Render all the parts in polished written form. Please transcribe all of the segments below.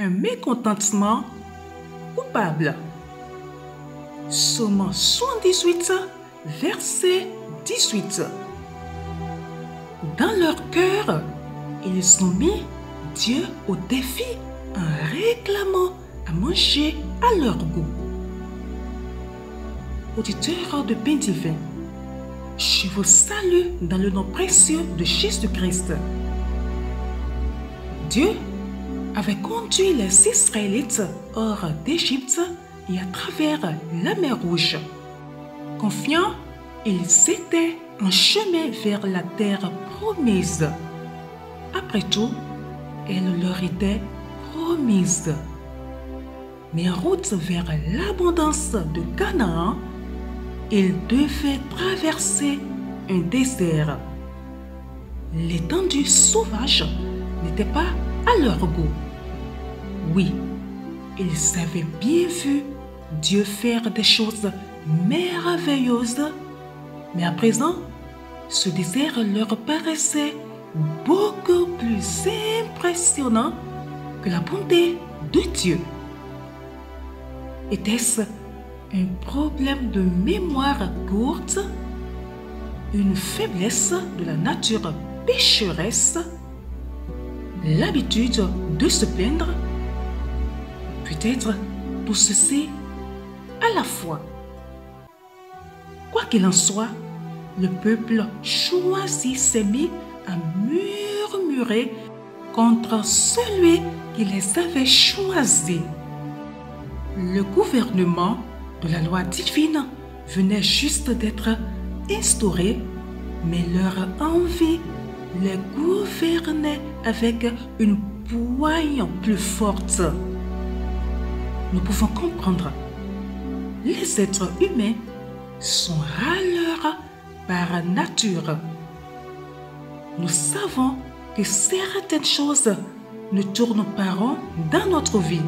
un mécontentement coupable. Psaume 78, verset 18. Dans leur cœur, ils ont mis Dieu au défi en réclamant à manger à leur goût. Auditeurs de Pain Divin, je vous salue dans le nom précieux de Jésus-Christ. Dieu avait conduit les Israélites hors d'Égypte et à travers la mer Rouge. Confiants, ils étaient en chemin vers la terre promise. Après tout, elle leur était promise. Mais en route vers l'abondance de Canaan, ils devaient traverser un désert. L'étendue sauvage n'était pas à leur goût. Oui, ils avaient bien vu Dieu faire des choses merveilleuses, mais à présent, ce désert leur paraissait beaucoup plus impressionnant que la bonté de Dieu. Était-ce un problème de mémoire courte, une faiblesse de la nature pécheresse, l'habitude de se plaindre? Peut-être tout ceci à la fois. Quoi qu'il en soit, le peuple choisi s'est mis à murmurer contre celui qui les avait choisis. Le gouvernement de la loi divine venait juste d'être instauré, mais leur envie les gouvernait avec une poigne plus forte. Nous pouvons comprendre. Les êtres humains sont râleurs par nature. Nous savons que certaines choses ne tournent pas rond dans notre vie.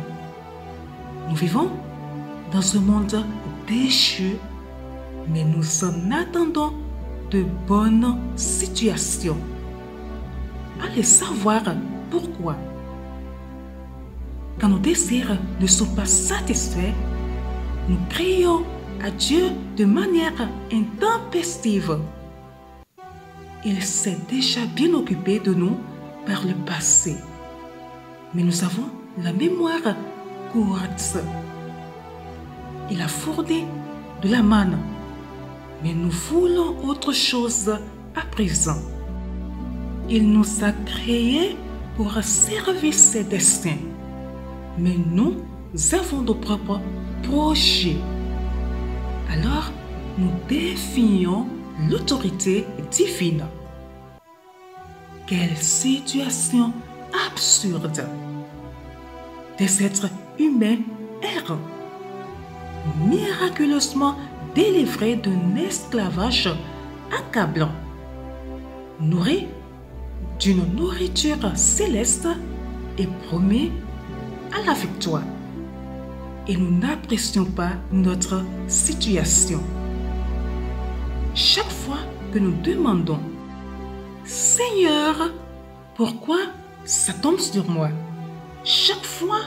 Nous vivons dans un monde déchu, mais nous en attendons de bonnes situations. Allez savoir pourquoi. Quand nos désirs ne sont pas satisfaits, nous crions à Dieu de manière intempestive. Il s'est déjà bien occupé de nous par le passé, mais nous avons la mémoire courte. Il a fourni de la manne, mais nous voulons autre chose à présent. Il nous a créés pour servir ses desseins, mais nous avons nos propres projets. Alors, nous défions l'autorité divine. Quelle situation absurde! Des êtres humains errants, miraculeusement délivrés d'un esclavage accablant, nourris d'une nourriture céleste et promis à la victoire. Et nous n'apprécions pas notre situation. Chaque fois que nous demandons « Seigneur, pourquoi ça tombe sur moi ?» Chaque fois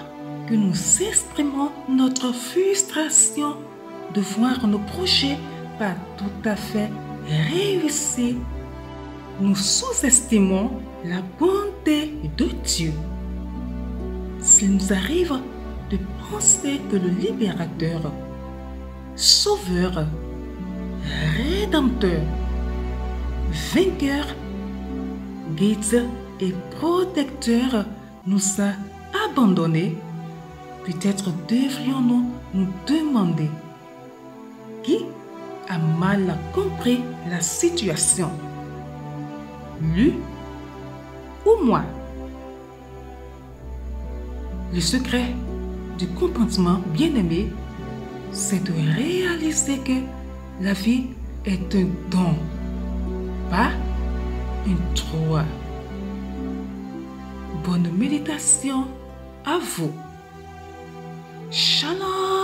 que nous exprimons notre frustration de voir nos projets pas tout à fait réussis, nous sous-estimons la bonté de Dieu. S'il nous arrive de penser que le libérateur, sauveur, rédempteur, vainqueur, guide et protecteur nous a abandonnés, peut-être devrions-nous nous demander qui a mal compris la situation, lui ou moi? Le secret du contentement, bien-aimé, c'est de réaliser que la vie est un don, pas une droit. Bonne méditation à vous. Shalom.